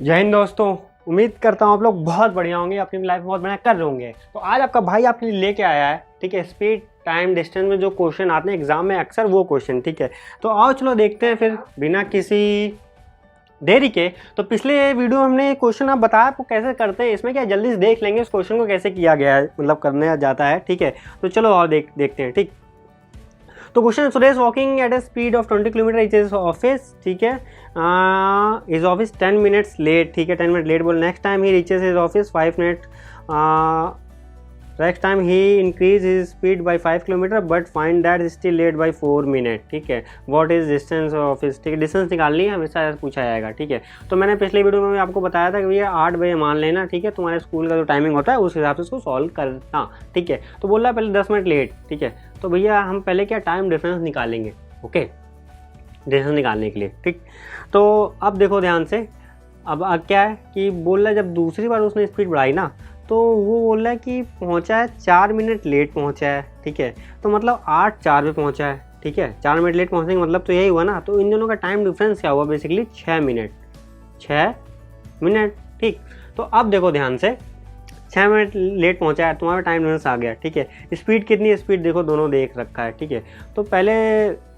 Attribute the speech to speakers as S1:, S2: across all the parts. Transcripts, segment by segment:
S1: जय हिंद दोस्तों। उम्मीद करता हूँ आप लोग बहुत बढ़िया होंगे, अपनी लाइफ में बहुत बढ़िया कर रहे होंगे। तो आज आपका भाई आपके लिए लेके आया है, ठीक है, स्पीड टाइम डिस्टेंस में जो क्वेश्चन आते हैं एग्जाम में अक्सर, वो क्वेश्चन, ठीक है। तो आओ चलो देखते हैं फिर बिना किसी देरी के। तो पिछले वीडियो में हमने क्वेश्चन आप बताया आपको कैसे करते हैं, इसमें क्या जल्दी से देख लेंगे इस क्वेश्चन को कैसे किया गया है, मतलब करने जाता है, ठीक है। तो चलो आओ देखते हैं, ठीक। तो question, Suresh walking at a speed of 20 kilometre reaches office, ठीक है। इज ऑफिस 10 मिनट्स लेट, ठीक है, 10 मिनट लेट बोल। Next time he reaches his office 5 minute, next time he increase his speed by 5 kilometre but find that still let by 4 minute, ठीक है। What is distance office, ठीक है, distance निकालनी है, हमेशा पूछा जाएगा, ठीक है। तो मैंने पिछले वीडियो में भी आपको बताया था कि भैया 8 बजे मान लेना, ठीक है, तुम्हारे स्कूल का जो टाइमिंग होता है उस हिसाब से उसको सॉल्व करना, ठीक है। तो बोल रहा है पहले 10 मिनट लेट, ठीक है। तो भैया हम पहले क्या टाइम डिफरेंस निकालेंगे, ओके, डिस्टेंस निकालने के लिए, ठीक। तो अब देखो ध्यान से, अब क्या है कि बोल रहा है जब दूसरी बार उसने स्पीड बढ़ाई ना, तो वो बोल रहा है कि पहुंचा है 4 मिनट लेट पहुंचा है, ठीक है। तो मतलब 8:04 पे पहुंचा है, ठीक है। 4 मिनट लेट पहुंचने का मतलब तो यही हुआ ना। तो इन दोनों का टाइम डिफरेंस क्या हुआ, बेसिकली 6 मिनट, 6 मिनट, ठीक। तो अब देखो ध्यान से, 6 मिनट लेट पहुंचा है, तुम्हारा टाइम डिफरेंस आ गया, ठीक है। स्पीड कितनी है, स्पीड देखो दोनों देख रखा है, ठीक है। तो पहले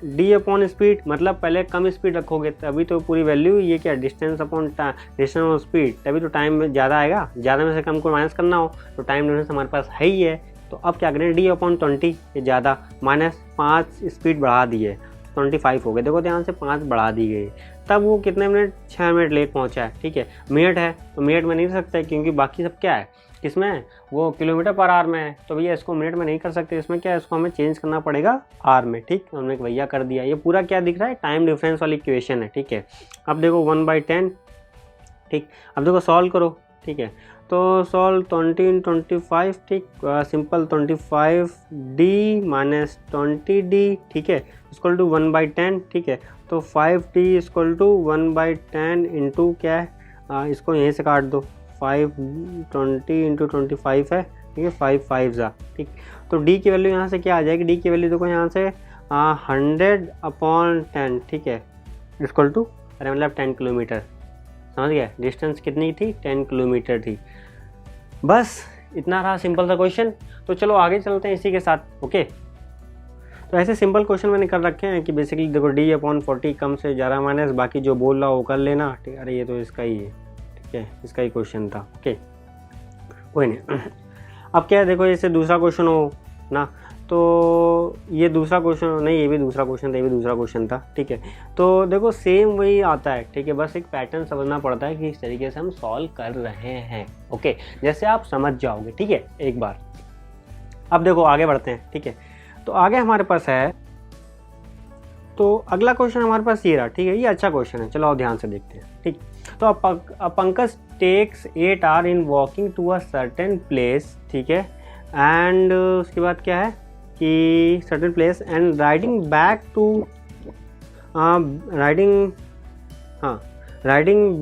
S1: डी अपॉन स्पीड, मतलब पहले कम स्पीड रखोगे तभी तो पूरी वैल्यू, ये क्या distance upon distance of speed, तभी तो टाइम में ज़्यादा आएगा। ज़्यादा में से कम को माइनस करना हो तो टाइम डिफरेंस हमारे पास है ही है। तो अब क्या करें, डी अपॉन 20 ये ज़्यादा, -5 स्पीड बढ़ा दी है, 25 हो गए। देखो ध्यान से 5 बढ़ा दी गई, तब वो कितने मिनट, 6 मिनट लेट पहुंचा है, ठीक है। मिनट है तो मिनट में नहीं सकते क्योंकि बाकी सब क्या है, किसमें है, वो किलोमीटर पर आवर में है। तो भैया इसको मिनट में नहीं कर सकते, इसमें क्या है, इसको हमें चेंज करना पड़ेगा आवर में, ठीक। हमने भैया कर दिया। ये पूरा क्या दिख रहा है, टाइम डिफरेंस वाली इक्वेशन है, ठीक है। अब देखो 1/10, ठीक। अब देखो सॉल्व करो, ठीक है। तो सॉल्व 20 × 25, ठीक, सिंपल 25d माइनस 20d, ठीक है, इक्वल टू 1/10, ठीक है। तो 5d इक्वल टू 1/10 इंटू क्या है, इसको यहीं से काट दो, 520 × 25 है, ठीक है, 5 5 जा, ठीक। तो d की वैल्यू यहाँ से क्या आ जाएगी, d की वैल्यू देखो यहाँ से 100/10, ठीक है, इक्वल टू, अरे मतलब 10 किलोमीटर, समझ गया। डिस्टेंस कितनी थी, 10 किलोमीटर थी। बस इतना रहा सिंपल सा क्वेश्चन। तो चलो आगे चलते हैं इसी के साथ, ओके। तो ऐसे सिंपल क्वेश्चन मैंने कर रखे हैं कि बेसिकली देखो d/40 कम से ज़्यादा माइनस, बाकी जो बोल रहा हो कर लेना, ठीक। अरे ये तो इसका ही है, ठीक है, इसका ही क्वेश्चन था, ओके, कोई नहीं। अब क्या है, देखो जैसे दूसरा क्वेश्चन हो ना, तो ये दूसरा क्वेश्चन नहीं, ये भी दूसरा क्वेश्चन था, ये भी दूसरा क्वेश्चन था, ठीक है। तो देखो सेम वही आता है, ठीक है, बस एक पैटर्न समझना पड़ता है कि इस तरीके से हम सॉल्व कर रहे हैं, ओके, जैसे आप समझ जाओगे, ठीक है, एक बार। अब देखो आगे बढ़ते हैं, ठीक है। तो आगे हमारे पास है, तो अगला क्वेश्चन हमारे पास ये रहा, ठीक है, ये अच्छा क्वेश्चन है, चलो आओ ध्यान से देखते हैं, ठीक। तो Pankaj takes 8 hour in walking to a certain place, ठीक है, एंड उसके बाद क्या है कि certain place and riding back to riding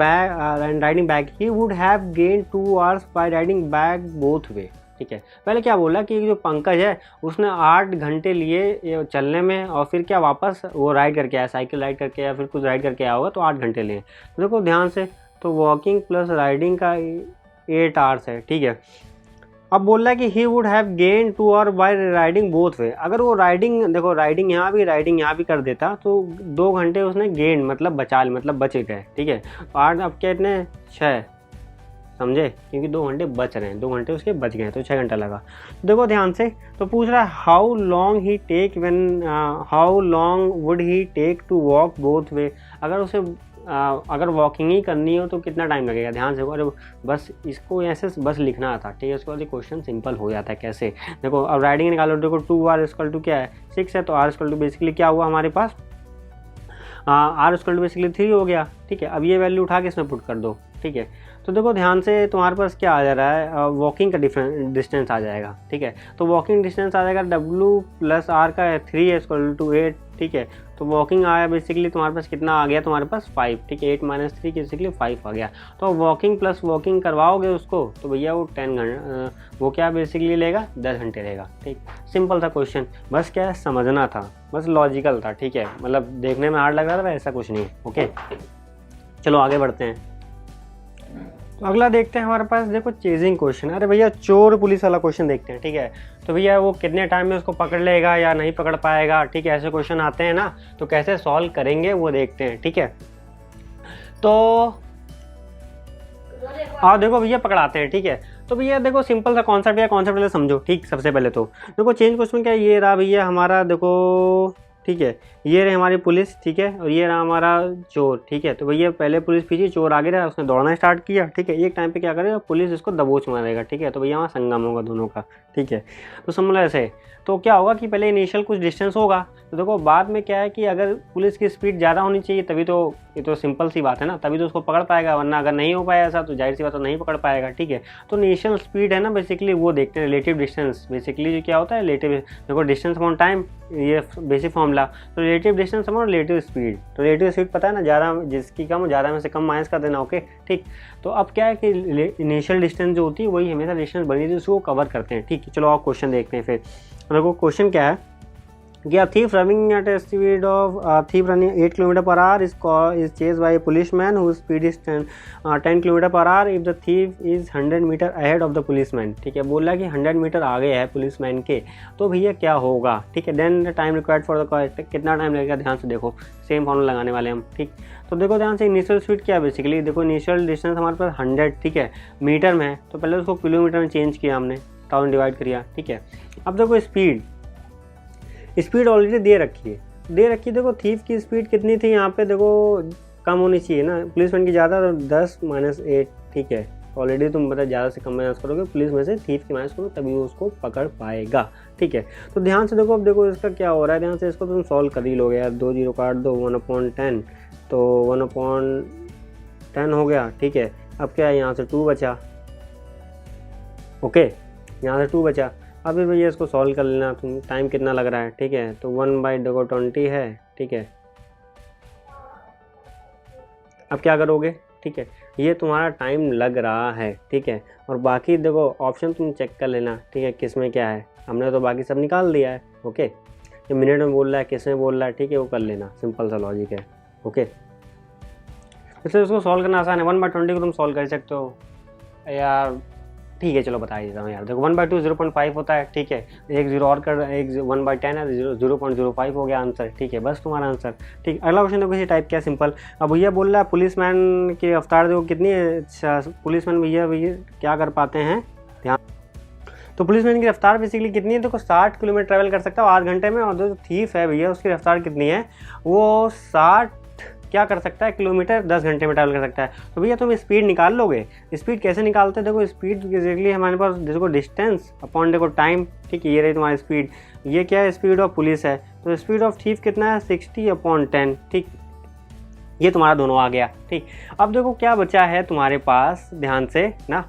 S1: back he would have gain 2 hours by riding back both way, ठीक है। पहले क्या बोला कि जो पंकज है उसने 8 घंटे लिए चलने में, और फिर क्या वापस वो राइड करके आया, साइकिल राइड करके या फिर कुछ राइड करके आया होगा, तो 8 घंटे लिए। तो देखो ध्यान से, तो वॉकिंग प्लस राइडिंग का 8 hours है, ठीक है। अब बोल रहा है कि he would have gain 2 hour by riding both way. अगर वो राइडिंग, देखो राइडिंग यहाँ भी कर देता तो 2 घंटे उसने गेन मतलब बचा, मतलब बच गए, ठीक है। 8, अब क्या इतने 6, समझे, क्योंकि 2 घंटे बच रहे हैं, 2 घंटे उसके बच गए, तो 6 घंटा लगा। देखो ध्यान से, तो पूछ रहा है how long would he take to walk both way. अगर उसे अगर वॉकिंग ही करनी हो तो कितना टाइम लगेगा, ध्यान से। अरे बस इसको ऐसे बस लिखना था, ठीक है, उसके बाद क्वेश्चन सिंपल हो जाता है। कैसे, देखो अब राइडिंग निकालो, देखो 2 hour इक्वल टू क्या है, 6 है, तो r इक्वल टू बेसिकली क्या हुआ हमारे पास, r इक्वल टू बेसिकली 3 हो गया, ठीक है। अब ये वैल्यू उठा के इसमें पुट कर दो, ठीक है। तो देखो ध्यान से, तुम्हारे पास क्या आ जा रहा है, वॉकिंग का डिस्टेंस आ जाएगा, ठीक है। तो वॉकिंग डिस्टेंस आ जाएगा w + r का 3 है इक्वल टू 8, ठीक है। तो वॉकिंग आया बेसिकली तुम्हारे पास कितना आ गया, तुम्हारे पास 5, ठीक है, 8 - 3 बेसिकली 5 आ गया। तो वॉकिंग प्लस वॉकिंग करवाओगे उसको तो भैया वो 10 घंटे, वो क्या बेसिकली लेगा, 10 घंटे लेगा, ठीक। सिंपल था क्वेश्चन, बस क्या है समझना था, बस लॉजिकल था, ठीक है, मतलब देखने में हार्ड लग रहा था, ऐसा कुछ नहीं, ओके। चलो आगे बढ़ते हैं। अगला देखते हैं हमारे पास, देखो चेजिंग क्वेश्चन। अरे भैया चोर पुलिस वाला क्वेश्चन देखते हैं, ठीक है। तो भैया वो कितने टाइम में उसको पकड़ लेगा या नहीं पकड़ पाएगा, ठीक है, ऐसे क्वेश्चन आते हैं ना, तो कैसे सॉल्व करेंगे वो देखते हैं, ठीक है। तो आओ देखो भैया पकड़ाते हैं, ठीक है। तो भैया देखो सिंपल सा कॉन्सेप्ट है, कॉन्सेप्ट पहले समझो, ठीक। सबसे पहले तो देखो चेंज क्वेश्चन क्या है, ये रहा भैया हमारा, देखो ठीक है, ये रही हमारी पुलिस, ठीक है, और ये रहा हमारा चोर, ठीक है। तो भैया पहले पुलिस पीछे, चोर आगे रहा, उसने दौड़ना स्टार्ट किया, ठीक है। एक टाइम पे क्या करेगा, पुलिस इसको दबोच मारेगा, ठीक है। तो भैया वहाँ संगम होगा दोनों का, ठीक है। तो समझ लो ऐसे, तो क्या होगा कि पहले इनिशियल कुछ डिस्टेंस होगा, तो देखो बाद में क्या है कि अगर पुलिस की स्पीड ज़्यादा होनी चाहिए तभी तो, ये तो सिंपल सी बात है ना, तभी तो उसको पकड़ पाएगा, वरना अगर नहीं हो पाया ऐसा तो जाहिर सी बात तो नहीं पकड़ पाएगा, ठीक है। तो इनिशियल स्पीड है ना बेसिकली वो देखते हैं, रिलेटिव डिस्टेंस बेसिकली जो क्या होता है, रिलेटिव, देखो डिस्टेंस अपॉन टाइम, ये बेसिक फॉर्मूला। तो relative distance upon relative speed, तो रिलेटिव स्पीड पता है ना, ज़्यादा जिसकी कम ज़्यादा में से कम माइनस कर देना, ओके ठीक। तो अब क्या है कि इनिशियल डिस्टेंस जो होती है वही हमेशा डिस्टेंस बनी थी, उसको कवर करते हैं, ठीक है। चलो आप क्वेश्चन देखते हैं फिर। देखो क्वेश्चन क्या है कि a thief running at a speed of 8 km per hour is chased by a policeman whose speed is 10 km per hour if the thief is 100 metre ahead of the policeman, ठीक है। बोला कि 100 metre आगे है policeman के, तो भैया क्या होगा, ठीक है। Then time required for the, कितना टाइम लगेगा, ध्यान से देखो, सेम फॉर्मूला लगाने वाले हम, ठीक। तो देखो ध्यान से, इनिशियल स्पीड क्या है बेसिकली, देखो इनिशियल डिस्टेंस हमारे पास 100, ठीक है, मीटर में है, तो पहले उसको किलोमीटर में चेंज किया हमने, 1000 डिवाइड किया, ठीक है। अब देखो स्पीड ऑलरेडी दे रखी है, देखो थीफ की स्पीड कितनी थी यहाँ पे, देखो कम होनी चाहिए ना, पुलिसमैन की ज़्यादा, तो 10 - 8, ठीक है। ऑलरेडी तुम पता ज़्यादा से कम माइनस करोगे, पुलिस में से थीफ की माइनस करो तभी वो उसको पकड़ पाएगा, ठीक है। तो ध्यान से देखो, अब देखो इसका क्या हो रहा है, ध्यान से इसको तुम सॉल्व कर ही लोगे यार, 2 0 काट दो, 1/10, तो 1/10 हो गया, ठीक है। अब क्या है, यहाँ से 2 बचा, ओके, यहाँ से 2 बचा। अब भैया इसको सॉल्व कर लेना तुम, टाइम कितना लग रहा है, ठीक है। तो 1/20 है, ठीक है। अब क्या करोगे, ठीक है, ये तुम्हारा टाइम लग रहा है, ठीक है। और बाकी देखो ऑप्शन तुम चेक कर लेना, ठीक है, किस में क्या है, हमने तो बाकी सब निकाल दिया है, ओके। ये मिनट में बोल रहा है, किस में बोल रहा है, ठीक है, वो कर लेना, सिंपल सा लॉजिक है, ओके। इसलिए उसको सॉल्व करना आसान है, 1/20 को तुम सॉल्व कर सकते हो यार, ठीक है। चलो बता देता हूँ यार, देखो 1/2 0.5 होता है, ठीक है। एक 0 और कर, एक 1/10 है, 0.05 हो गया आंसर, ठीक है। बस तुम्हारा आंसर, ठीक। अगला क्वेश्चन देखो इसी टाइप क्या सिंपल। अब भैया बोल रहा है पुलिसमैन की रफ्तार देखो कितनी है, पुलिसमैन भैया क्या कर पाते हैं, ध्यान। तो पुलिसमैन की रफ्तार बेसिकली कितनी है, देखो 60 किलोमीटर ट्रैवल कर सकता है 8 घंटे में, और जो थीफ है भैया उसकी रफ्तार कितनी है, वो 60 क्या कर सकता है किलोमीटर 10 घंटे में ट्रैवल कर सकता है। तो भैया तुम स्पीड निकाल लोगे, स्पीड कैसे निकालते हैं, देखो स्पीड बेसिकली हमारे पास देखो डिस्टेंस अपॉन देखो टाइम, ठीक है। ये रही तुम्हारी स्पीड, ये क्या है, स्पीड ऑफ पुलिस है, तो स्पीड ऑफ थीफ कितना है, 60/10, ठीक। ये तुम्हारा दोनों आ गया, ठीक। अब देखो क्या बचा है तुम्हारे पास, ध्यान से ना,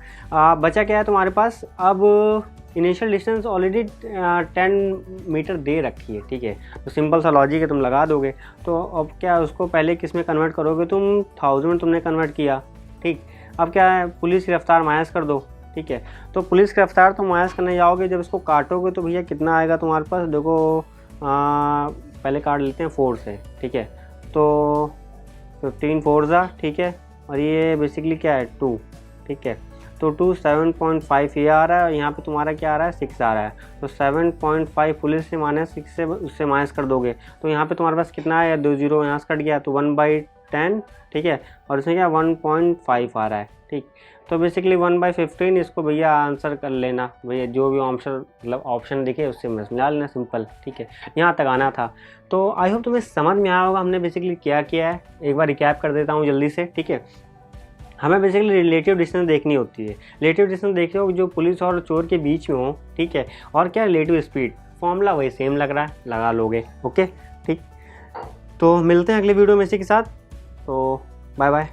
S1: बचा क्या है तुम्हारे पास, अब इनिशियल डिस्टेंस ऑलरेडी 10 मीटर दे रखी है, ठीक है। तो सिंपल सा लॉजिक है, तुम लगा दोगे। तो अब क्या उसको पहले किस में कन्वर्ट करोगे तुम, 1000 में तुमने कन्वर्ट किया, ठीक। अब क्या है, पुलिस की रफ्तार माइनस कर दो, ठीक है। तो पुलिस की रफ्तार तुम माइनस करने जाओगे, जब इसको काटोगे तो भैया कितना आएगा तुम्हारे पास, देखो पहले काट लेते हैं 4 से, ठीक है। तो 15 4 ठीक है, और ये बेसिकली क्या है 2, ठीक है। तो 2 7.5 ये आ रहा है, और यहाँ पे तुम्हारा क्या आ रहा है 6 आ रहा है। तो 7.5 पुलिस से माइनस 6 से उससे माइनस कर दोगे, तो यहाँ पे तुम्हारे पास कितना है, 2 0 यहाँ से कट गया, तो 1/10, ठीक है। और इसमें क्या 1.5 आ रहा है, ठीक। तो बेसिकली 1/15 इसको भैया आंसर कर लेना भैया, जो भी ऑप्शन मतलब ऑप्शन दिखे उससे मिला लेना, सिंपल, ठीक है। यहाँ तक आना था। तो आई होप तुम्हें समझ में आया होगा हमने बेसिकली क्या किया है। एक बार रिकैप कर देता हूँ जल्दी से, ठीक है। हमें बेसिकली रिलेटिव डिस्टेंस देखनी होती है, रिलेटिव डिस्टेंस देखते हो जो पुलिस और चोर के बीच में हो, ठीक है। और क्या रिलेटिव स्पीड, फॉर्मूला वही सेम लग रहा है, लगा लोगे, ओके ठीक। तो मिलते हैं अगले वीडियो में इसी के साथ, तो बाय बाय।